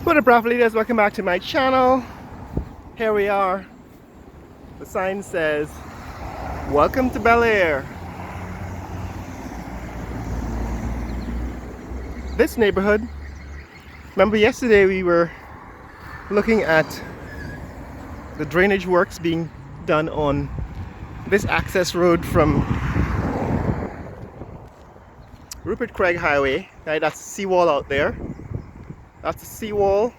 What up, Prophet Leaders? Welcome back to my channel. Here we are. The sign says, "Welcome to Bel Air." This neighborhood, remember yesterday we were looking at the drainage works being done on this access road from Rupert Craig Highway. Right, that's the seawall out there. That's the seawall.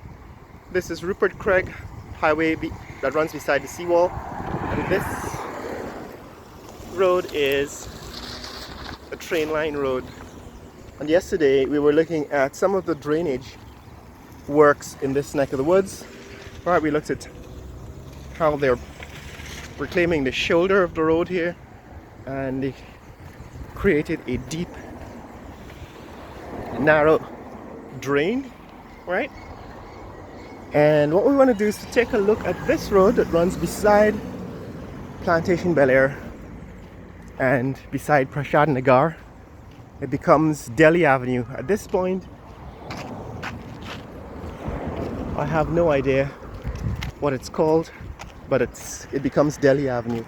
This is Rupert Craig Highway that runs beside the seawall. And this road is a train line road. And yesterday we were looking at some of the drainage works in this neck of the woods. Right, we looked at how they're reclaiming the shoulder of the road here, and they created a deep, narrow drain, right? And what we want to do is to take a look at this road that runs beside Plantation Bel Air and beside Prashad Nagar. It becomes Delhi Avenue. At this point, I have no idea what it's called, but it becomes Delhi Avenue.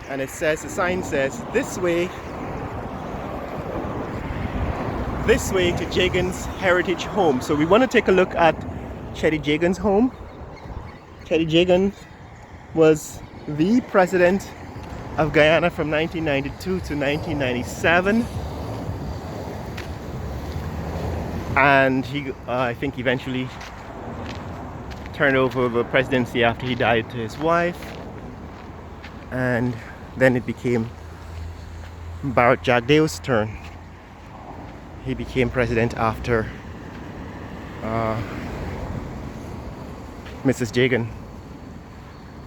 And it says, the sign says, this way to Jagan's heritage home. So we want to take a look at Cheddi Jagan's home. Cheddi Jagan was the president of Guyana from 1992 to 1997. And he, I think, eventually turned over the presidency after he died to his wife. And then it became Bharat Jagdev's turn. He became president after Mrs. Jagan.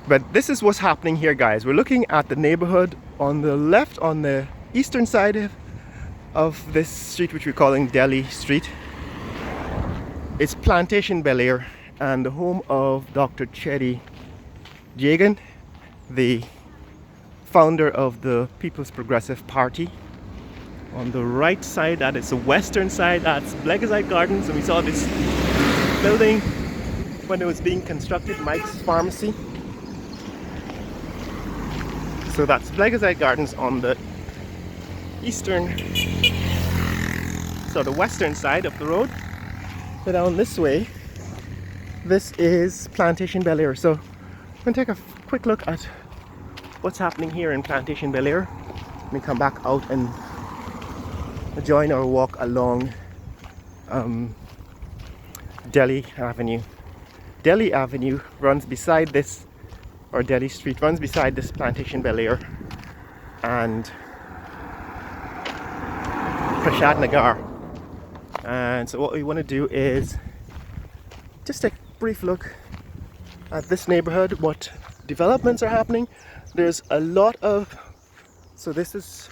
But this is what's happening here, guys. We're looking at the neighborhood on the left, on the eastern side of this street, which we're calling Delhi Street. It's Plantation Bel Air and the home of Dr. Cheddi Jagan, the founder of the People's Progressive Party. On the right side, that is the western side, that's Blegasite Gardens, and we saw this building when it was being constructed, Mike's Pharmacy. So that's Blegasite Gardens on the eastern, so the western side of the road. So down this way, this is Plantation Bel Air. So I'm going to take a quick look at what's happening here in Plantation Bel Air. Let me come back out and join our walk along Delhi Avenue. Delhi Avenue runs beside this, or Delhi Street runs beside this Plantation Bel Air and Prashad Nagar. And so what we want to do is just take a brief look at this neighborhood, what developments are happening. There's a lot of, so this is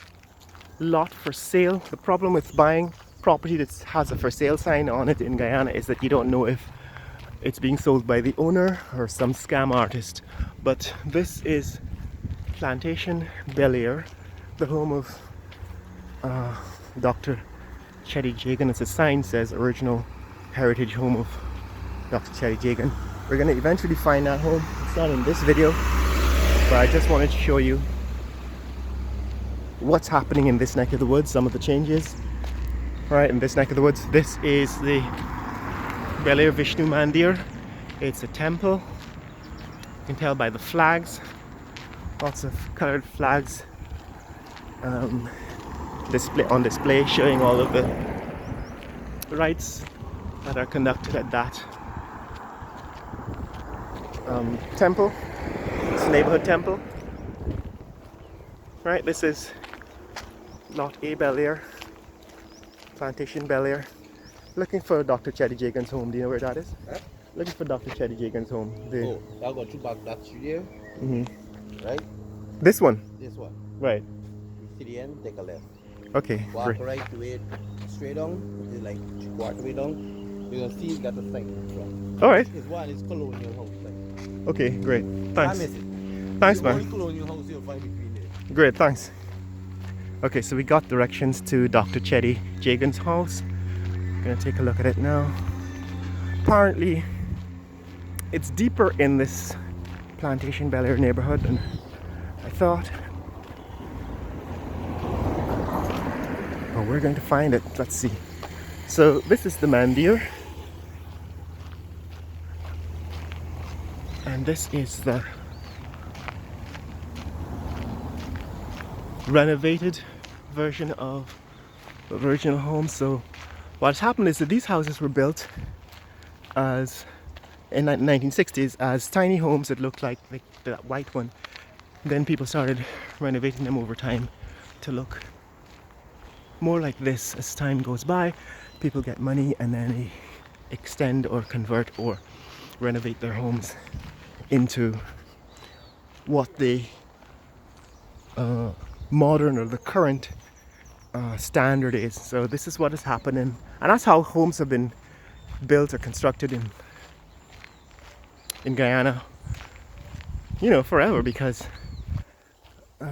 lot for sale. The problem with buying property that has a for sale sign on it in Guyana is that you don't know if it's being sold by the owner or some scam artist. But this is Plantation Bel Air, the home of Dr. Cheddi Jagan. As the sign says, original heritage home of Dr. Cheddi Jagan. We're going to eventually find that home. It's not in this video, but I just wanted to show you what's happening in this neck of the woods, some of the changes. Right, in this neck of the woods, this is the Bel Air Vishnu Mandir. It's a temple. You can tell by the flags, lots of colored flags on display, showing all of the rites that are conducted at that temple. It's a neighborhood temple. Right, this is Lot A Bel Air, Plantation Bel Air. Looking for Dr. Cheddi Jagan's home. Do you know where that is? Huh? Looking for Dr. Cheddi Jagan's home. Oh, I'll go to back that studio. Right? This one? This one. Right. See the end, take a left. Okay. Walk Great. right to it, straight down, which is like 3/4 way down. You're gonna see it's got a sign in front. Alright. This one is colonial house. Like. Okay, great. I Thanks. miss it. Thanks, If you go man. in colonial house, you'll find between there. Great, thanks. Okay, so we got directions to Dr. Cheddi Jagan's house. Gonna take a look at it now. apparently it's deeper in this Plantation Bel Air neighborhood than I thought. But we're going to find it. Let's see. So this is the Mandir, and this is the renovated version of the original home. So what's happened is that these houses were built as in the 1960s as tiny homes that looked like that white one. Then people started renovating them over time to look more like this. As time goes by, people get money and then they extend or convert or renovate their homes into what the modern or the current standard is. So this is what is happening, and that's how homes have been built or constructed in Guyana, you know, forever, because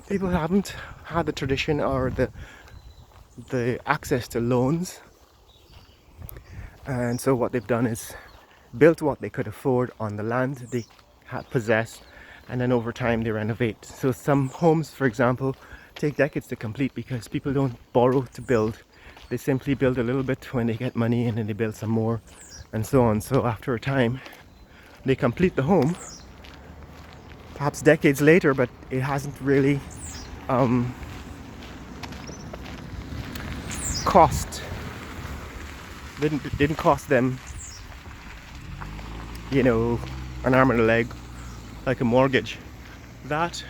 people haven't had the tradition or the access to loans, and so what they've done is built what they could afford on the land they had possessed, and then over time they renovate. So some homes, for example, take decades to complete because people don't borrow to build. They simply build a little bit when they get money, and then they build some more, and so on. So after a time they complete the home, perhaps decades later, but it hasn't really didn't cost them, you know, an arm and a leg like a mortgage. That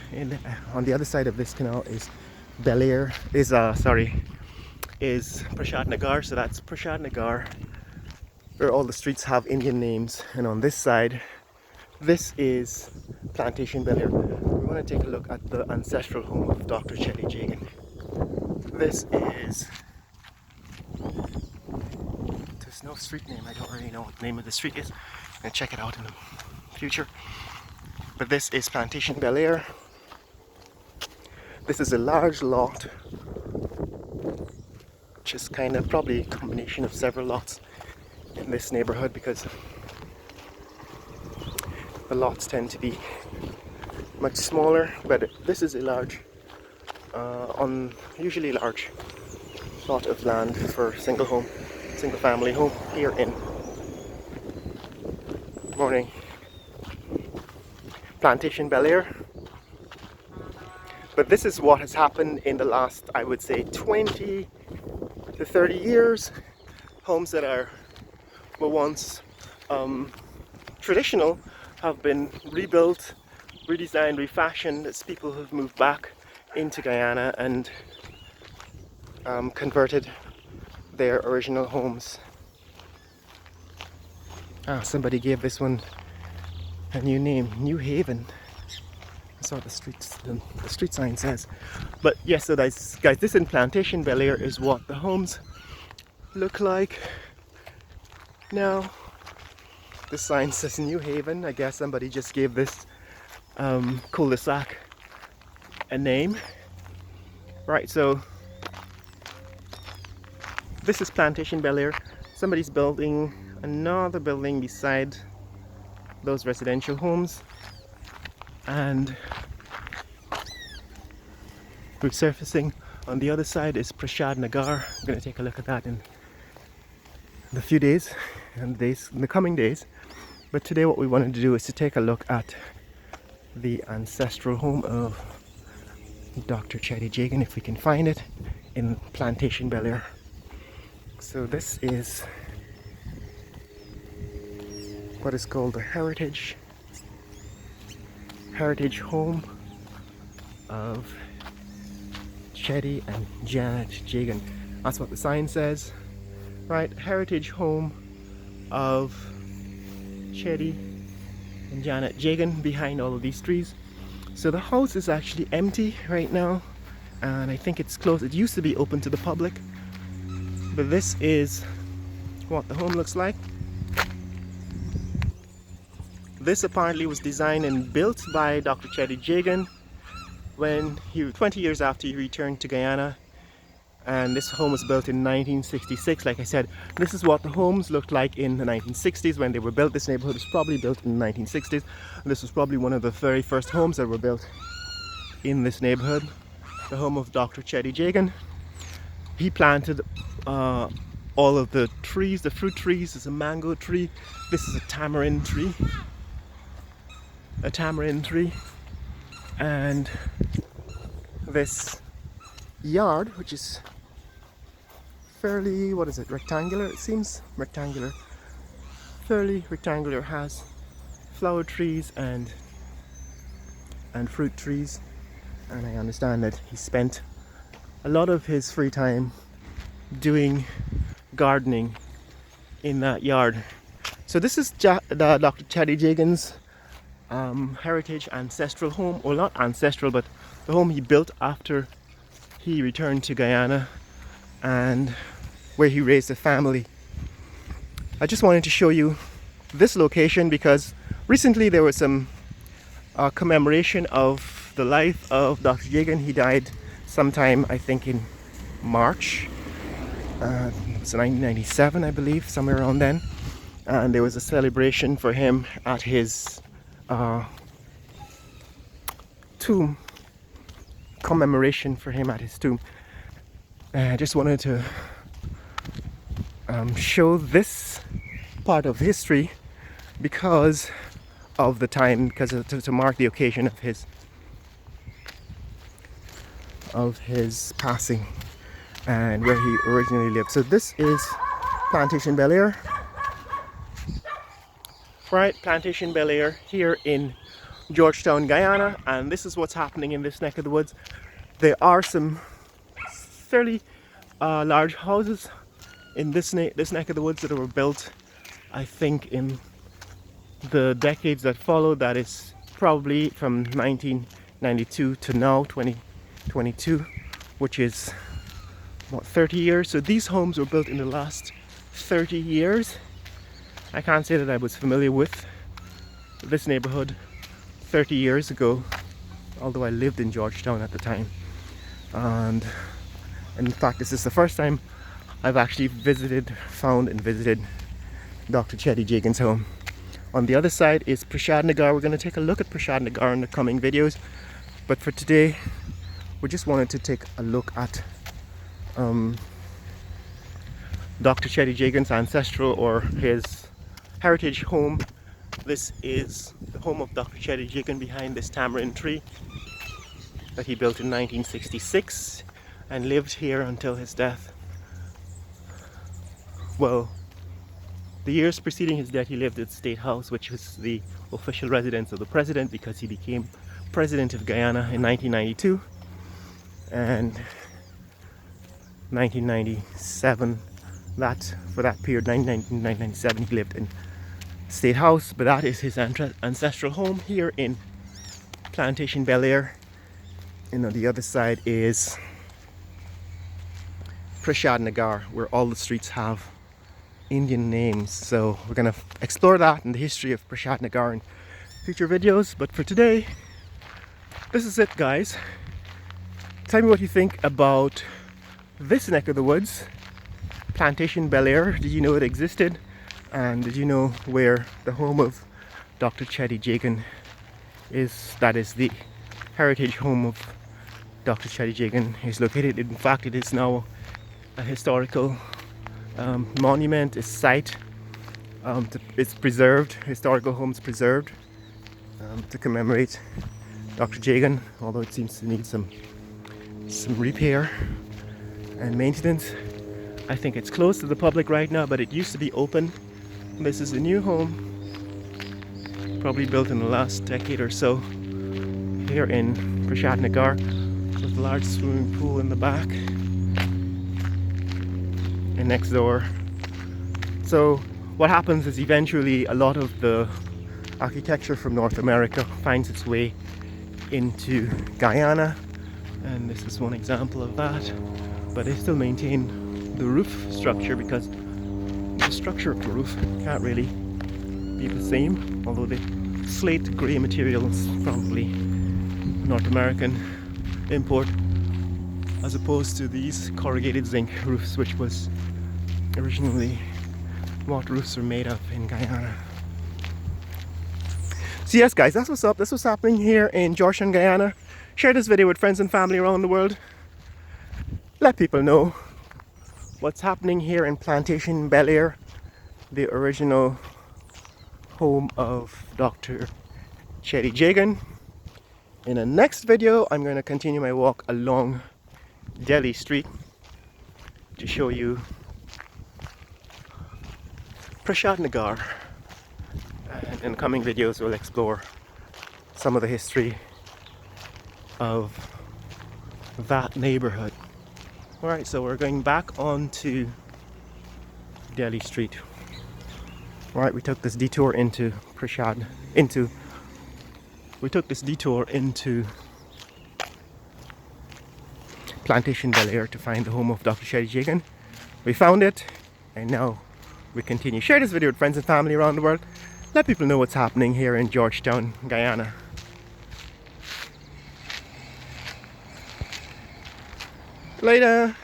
on the other side of this canal is Bel Air, is Prashad Nagar. So that's Prashad Nagar, where all the streets have Indian names. And on this side, this is Plantation Bel Air. We want to take a look at the ancestral home of Dr. Cheddi Jagan. This is, there's no street name. I don't really know what the name of the street is. I'm going to check it out in the future. But this is Plantation Bel Air. This is a large lot, which is kind of probably a combination of several lots in this neighborhood, because the lots tend to be much smaller. But this is a large, usually large plot of land for single family home here in Plantation Bel Air. But this is what has happened in the last, I would say, 20 to 30 years. Homes that were once traditional have been rebuilt, redesigned, refashioned as people have moved back into Guyana and converted their original homes. Somebody gave this one a new name, New Haven. That's what the street sign says. But yes, so guys, this in Plantation Bel Air is what the homes look like now. The sign says New Haven. I guess somebody just gave this cul-de-sac a name. Right, so this is Plantation Bel Air. Somebody's building another building beside those residential homes, and resurfacing on the other side is Prashad Nagar. I'm going to take a look at that in the few days and in the coming days. But today what we wanted to do is to take a look at the ancestral home of Dr. Cheddi Jagan, if we can find it, in Plantation Bel Air. So this is what is called the heritage home of Cheddi and Janet Jagan. That's what the sign says, right? Heritage home of Cheddi and Janet Jagan behind all of these trees. So the house is actually empty right now, and I think it's closed. It used to be open to the public, but this is what the home looks like. This apparently was designed and built by Dr. Cheddi Jagan when 20 years after he returned to Guyana. And this home was built in 1966. Like I said, this is what the homes looked like in the 1960s when they were built. This neighborhood was probably built in the 1960s. This was probably one of the very first homes that were built in this neighborhood. The home of Dr. Cheddi Jagan. He planted all of the trees, the fruit trees. There's a mango tree. This is a tamarind tree. A tamarind tree. And this yard, which is fairly, what is it, rectangular, it seems? Rectangular. Fairly rectangular, has flower trees and fruit trees. And I understand that he spent a lot of his free time doing gardening in that yard. So this is Dr. Cheddi Jagan's heritage ancestral home. Well, not ancestral, but the home he built after he returned to Guyana and where he raised a family. I just wanted to show you this location because recently there was some commemoration of the life of Dr. Jagan. He died sometime, I think, in March. It was 1997, I believe, somewhere around then. And there was a celebration for him at his tomb. Commemoration for him at his tomb. And I just wanted to show this part of history because of the time, because to mark the occasion of his passing and where he originally lived. So this is Plantation Bel Air. Right, Plantation Bel Air here in Georgetown, Guyana, and this is what's happening in this neck of the woods. There are some fairly large houses in this neck of the woods that were built, I think, in the decades that followed. That is probably from 1992 to now, 2022, which is what, 30 years. So these homes were built in the last 30 years. I can't say that I was familiar with this neighborhood 30 years ago, although I lived in Georgetown at the time. And in fact, this is the first time I've actually found and visited Dr. Cheddi Jagan's home. On the other side is Prashad Nagar. We're going to take a look at Prashad Nagar in the coming videos. But for today, we just wanted to take a look at Dr. Cheddi Jagan's ancestral or his heritage home. This is the home of Dr. Cheddi Jagan behind this tamarind tree that he built in 1966 and lived here until his death. Well, the years preceding his death he lived at State House, which was the official residence of the president, because he became president of Guyana in 1992. And 1997, for that period, 1997, he lived in State House. But that is his ancestral home here in Plantation Bel Air. And on the other side is Prashad Nagar, where all the streets have Indian names. So we're gonna explore that and the history of Prashad Nagar in future videos. But for today, this is it, guys. Tell me what you think about this neck of the woods, Plantation Bel Air. Did you know it existed? And did you know where the home of Dr. Cheddi Jagan is? That is the heritage home of Dr. Cheddi Jagan is located. In fact, it is now a historical monument, a site. It's preserved, historical homes preserved to commemorate Dr. Jagan, although it seems to need some repair and maintenance. I think it's closed to the public right now, but it used to be open. This is a new home, probably built in the last decade or so, here in Prashad Nagar, with a large swimming pool in the back and next door. So what happens is eventually a lot of the architecture from North America finds its way into Guyana, and this is one example of that. But they still maintain the roof structure, because the structure of the roof can't really be the same, although the slate grey material is probably North American import. as opposed to these corrugated zinc roofs, which was originally what roofs were made of in Guyana. So yes guys, that's what's up. That's what's happening here in Georgetown, Guyana. Share this video with friends and family around the world. Let people know what's happening here in Plantation Bel Air, the original home of Dr. Cheddi Jagan. In the next video, I'm going to continue my walk along Delhi Street to show you Prashad Nagar. And in coming videos, we'll explore some of the history of that neighborhood. Alright, so we're going back onto Delhi Street. Alright, we took this detour into Plantation Bel Air to find the home of Dr. Cheddi Jagan. We found it, and now we continue. Share this video with friends and family around the world. Let people know what's happening here in Georgetown, Guyana. Later!